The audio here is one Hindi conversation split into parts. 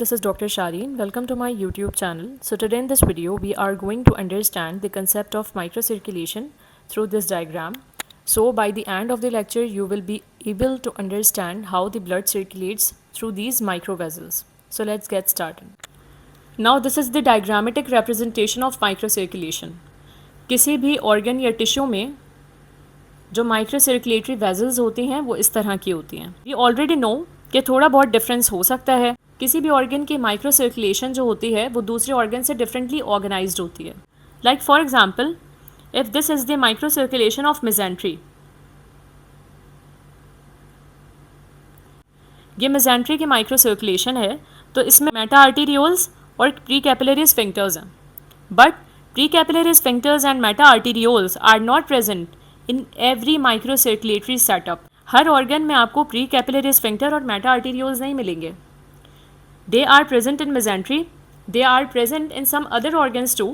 This is Dr. Shireen. Welcome to my YouTube channel. So today in this video, we are going to understand the concept of microcirculation through this diagram. So by the end of the lecture, you will be able to understand how the blood circulates through these microvessels. So let's get started. Now this is the diagrammatic representation of microcirculation. किसी भी organ या tissue में जो माइक्रोसर्कुलेटरी वेजल्स होती हैं वो इस तरह की होती हैं. वी ऑलरेडी नो कि थोड़ा बहुत डिफरेंस हो सकता है. किसी भी ऑर्गन की माइक्रो सर्कुलेशन जो होती है वो दूसरे ऑर्गन से डिफरेंटली ऑर्गेनाइज्ड होती है. Like for example, if this is the micro circulation of mesentery, ये मेजेंट्री की माइक्रो सर्कुलेशन है, तो इसमें मेटा आर्टीरियोल्स और प्री कैपिलरी स्फिंक्टर्स हैं. But pre capillary sphincters and meta arterioles are not present in every micro circulatory setup. हर ऑर्गन में आपको प्री कैपिलरी स्फिंक्टर और मेटा आर्टीरियोल्स नहीं मिलेंगे. They are present in mesentery, they are present in some other organs too,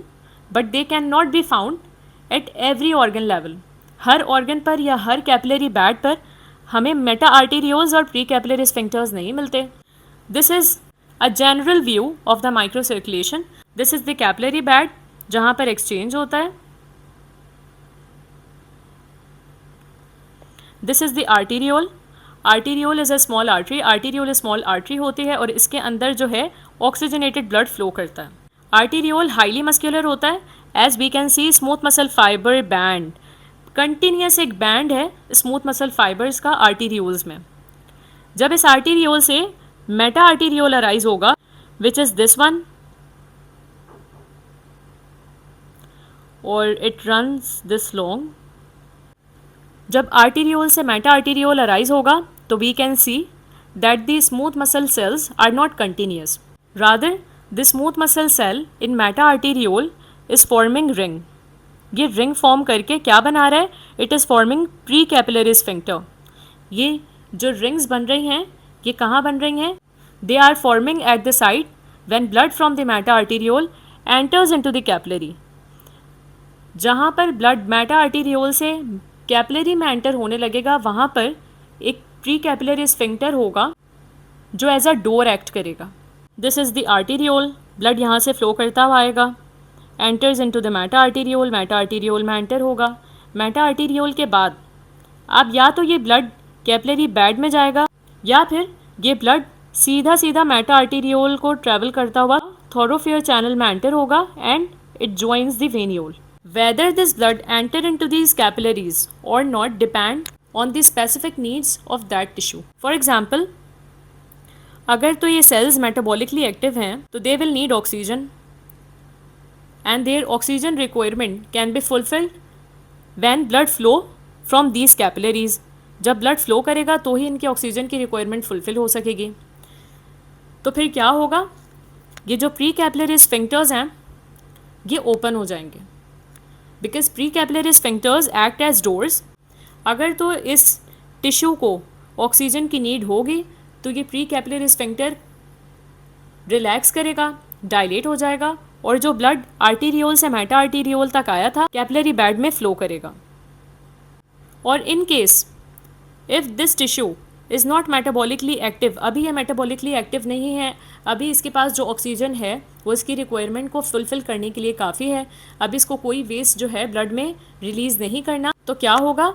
but they cannot be found at every organ level. Her organ पर या हर capillary bed पर हमें meta arterioles और pre-capillary sphincters नहीं मिलते. This is a general view of the microcirculation. This is the capillary bed जहाँ पर exchange होता है. This is the arteriole. Arteriole is a small artery. Arteriole small artery होती है और इसके अंदर जो है ऑक्सीजनेटेड ब्लड फ्लो करता है. आर्टीरियोल हाईली मस्क्यूलर होता है. As we can see smooth muscle fibre band, continuous एक बैंड है स्मूथ मसल फाइबर्स का आर्टीरियोल्स में. जब इस आर्टीरियोल से मेटा आर्टीरियोल अराइज होगा, विच इज़ दिस वन, और इट रन्स दिस लॉन्ग. जब आर्टीरियोल से मेटा आर्टीरियोल अराइज होगा तो we can see that the smooth muscle cells are not continuous. Rather the smooth muscle cell in meta arteriole is forming ring. ये रिंग फॉर्म करके क्या बना रहा है? It is forming pre capillary sphincter. ये जो रिंग्स बन रही हैं ये कहाँ बन रही हैं? They are forming at the side when blood from the meta arteriole enters into the capillary. जहाँ पर ब्लड मेटा आर्टीरियोल से कैपिलरी में एंटर होने लगेगा वहाँ पर एक प्री कैपिलरी स्फिंक्टर होगा जो एज अ डोर एक्ट करेगा. This is the arteriole. Blood यहाँ से फ्लो करता हुआ आएगा, enters into the meta arteriole. Meta arteriole में एंटर होगा. मेटा आर्टीरियोल के बाद अब या तो ये ब्लड कैपिलरी बेड में जाएगा या फिर ये ब्लड सीधा सीधा मेटा आर्टीरियोल को ट्रैवल करता हुआ थोरोफियर चैनल में एंटर होगा and it joins the venule. Whether this blood enter into these capillaries or not depend on the specific needs of that tissue. For example, अगर तो ये cells metabolically active हैं तो they will need oxygen and their oxygen requirement can be fulfilled when blood flow from these capillaries. जब blood flow करेगा तो ही इनकी ऑक्सीजन की requirement fulfill हो सकेगी. तो फिर क्या होगा? ये जो प्री कैपिलरी स्फिंक्टर्स हैं ये ओपन हो जाएंगे because pre capillary sphincters act as doors. अगर तो इस टिश्यू को ऑक्सीजन की नीड होगी तो ये प्री कैपिलरी स्फिंक्टर रिलैक्स करेगा, डायलेट हो जाएगा और जो ब्लड आर्टीरियोल से मेटा आर्टीरियोल तक आया था कैपिलरी बेड में फ्लो करेगा. और in case if this tissue is not metabolically active, अभी ये मेटाबॉलिकली एक्टिव नहीं है, अभी इसके पास जो ऑक्सीजन है वो इसकी रिक्वायरमेंट को फुलफ़िल करने के लिए काफ़ी है, अभी इसको कोई वेस्ट जो है ब्लड में रिलीज़ नहीं करना, तो क्या होगा?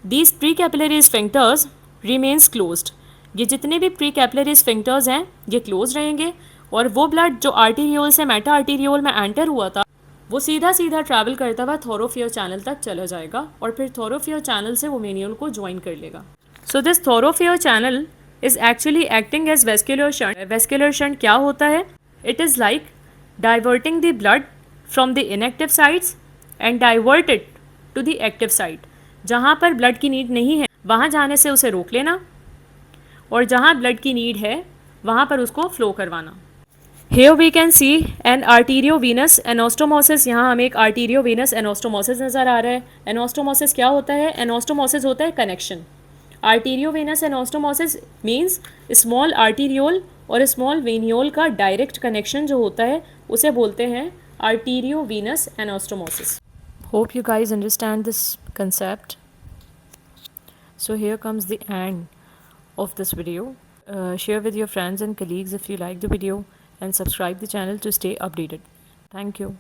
These pre capillary sphincters remains closed. ये जितने भी प्री कैपिलरी स्फिंक्टर्स हैं ये क्लोज रहेंगे और वो ब्लड जो आर्टीरियोल से मेटा आर्टीरियोल में एंटर हुआ था वो सीधा सीधा ट्रैवल करता हुआ थोरोफियर चैनल तक चला जाएगा और फिर थोरोफियर चैनल से वो वेनियोल को ज्वाइन कर लेगा. So this thoroughfare channel is actually acting as vascular shunt. Vascular shunt क्या होता है? It is like diverting the blood from the inactive sites and divert it to the active site. जहाँ पर blood की नीड नहीं है वहाँ जाने से उसे रोक लेना और जहाँ blood की नीड है वहाँ पर उसको फ्लो करवाना. Here we can see an arteriovenous anastomosis. यहाँ हमें एक arteriovenous anastomosis नज़र आ रहा है. Anastomosis क्या होता है? Anastomosis होता है connection. Arteriovenous anastomosis means small arteriole और स्मॉल वेनियोल का डायरेक्ट कनेक्शन जो होता है उसे बोलते हैं arteriovenous anastomosis. Hope you guys understand this concept. So here comes the end of this video. Share with your friends and colleagues if you like the video, and subscribe the channel to stay updated. Thank you.